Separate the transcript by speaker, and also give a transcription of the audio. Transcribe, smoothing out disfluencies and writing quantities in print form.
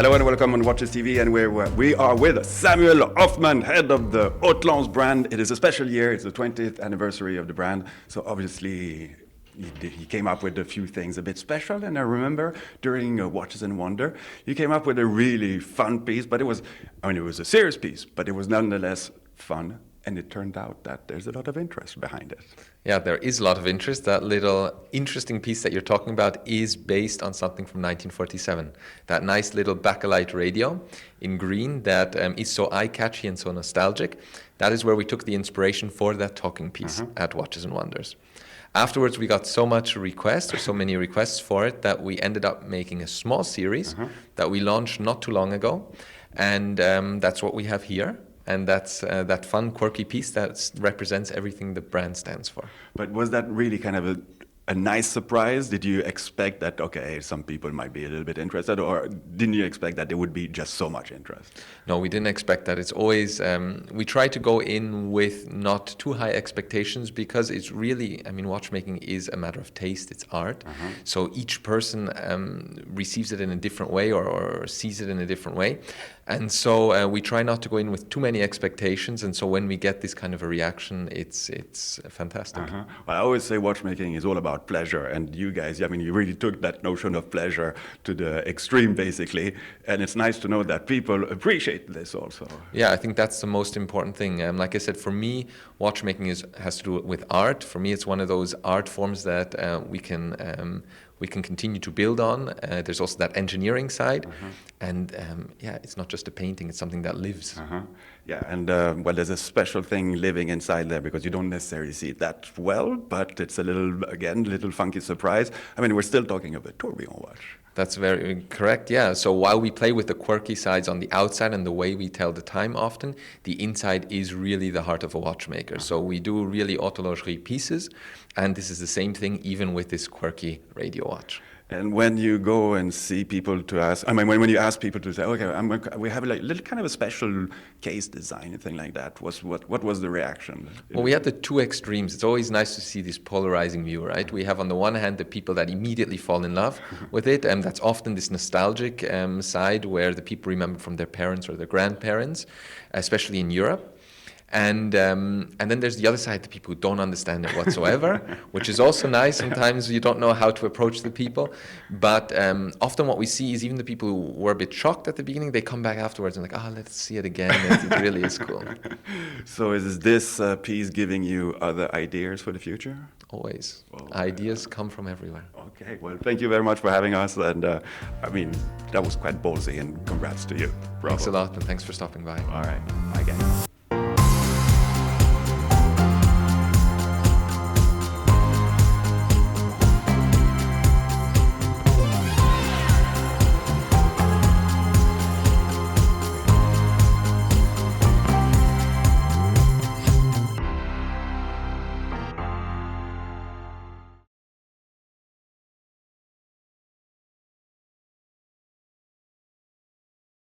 Speaker 1: Hello and welcome on Watches TV, and we are with Samuel Hoffman, head of the Haute brand. It is a special year, it's the 20th anniversary of the brand, so obviously he came up with a few things a bit special. And I remember during Watches and Wonder, you came up with a really fun piece, but it was a serious piece, but it was nonetheless fun. And it turned out that there's a lot of interest behind it.
Speaker 2: Yeah, there is a lot of interest. That little interesting piece that you're talking about is based on something from 1947. That nice little Bakelite radio in green that is so eye-catchy and so nostalgic. That is where we took the inspiration for that talking piece at Watches and Wonders. Afterwards, we got so many requests for it, that we ended up making a small series that we launched not too long ago. And that's what we have here. And that's that fun, quirky piece that represents everything the brand stands for.
Speaker 1: But was that really kind of a nice surprise? Did you expect that, okay, some people might be a little bit interested, or didn't you expect that there would be just so much interest?
Speaker 2: No, we didn't expect that. It's always, we try to go in with not too high expectations, because it's really, watchmaking is a matter of taste, it's art. So each person receives it in a different way or sees it in a different way. And so we try not to go in with too many expectations, and so when we get this kind of a reaction, it's fantastic.
Speaker 1: Well, I always say watchmaking is all about pleasure, and you guys, you really took that notion of pleasure to the extreme, basically, and it's nice to know that people appreciate this also.
Speaker 2: Yeah, I think that's the most important thing. Like I said, for me, watchmaking has to do with art. For me, it's one of those art forms that we can continue to build on. There's also that engineering side. And it's not just a painting, it's something that lives.
Speaker 1: Yeah, and there's a special thing living inside there, because you don't necessarily see it that well, but it's a little funky surprise. We're still talking of a tourbillon watch.
Speaker 2: That's very correct, yeah. So while we play with the quirky sides on the outside and the way we tell the time often, the inside is really the heart of a watchmaker. So we do really horlogerie pieces, and this is the same thing even with this quirky radio watch.
Speaker 1: And when you go and see people to ask, when you ask people to say, okay, we have a little kind of a special case design and thing like that, what was the reaction?
Speaker 2: Well, we had the two extremes. It's always nice to see this polarizing view, right? We have on the one hand the people that immediately fall in love with it, and that's often this nostalgic side where the people remember from their parents or their grandparents, especially in Europe. And then there's the other side, the people who don't understand it whatsoever, which is also nice. Sometimes you don't know how to approach the people. But often what we see is even the people who were a bit shocked at the beginning, they come back afterwards and let's see it again. It really is cool.
Speaker 1: So is this piece giving you other ideas for the future?
Speaker 2: Always. Ideas come from everywhere.
Speaker 1: Okay, well, thank you very much for having us. And that was quite ballsy, and congrats to you. Bravo.
Speaker 2: Thanks a lot, and thanks for stopping by.
Speaker 1: All right, bye again.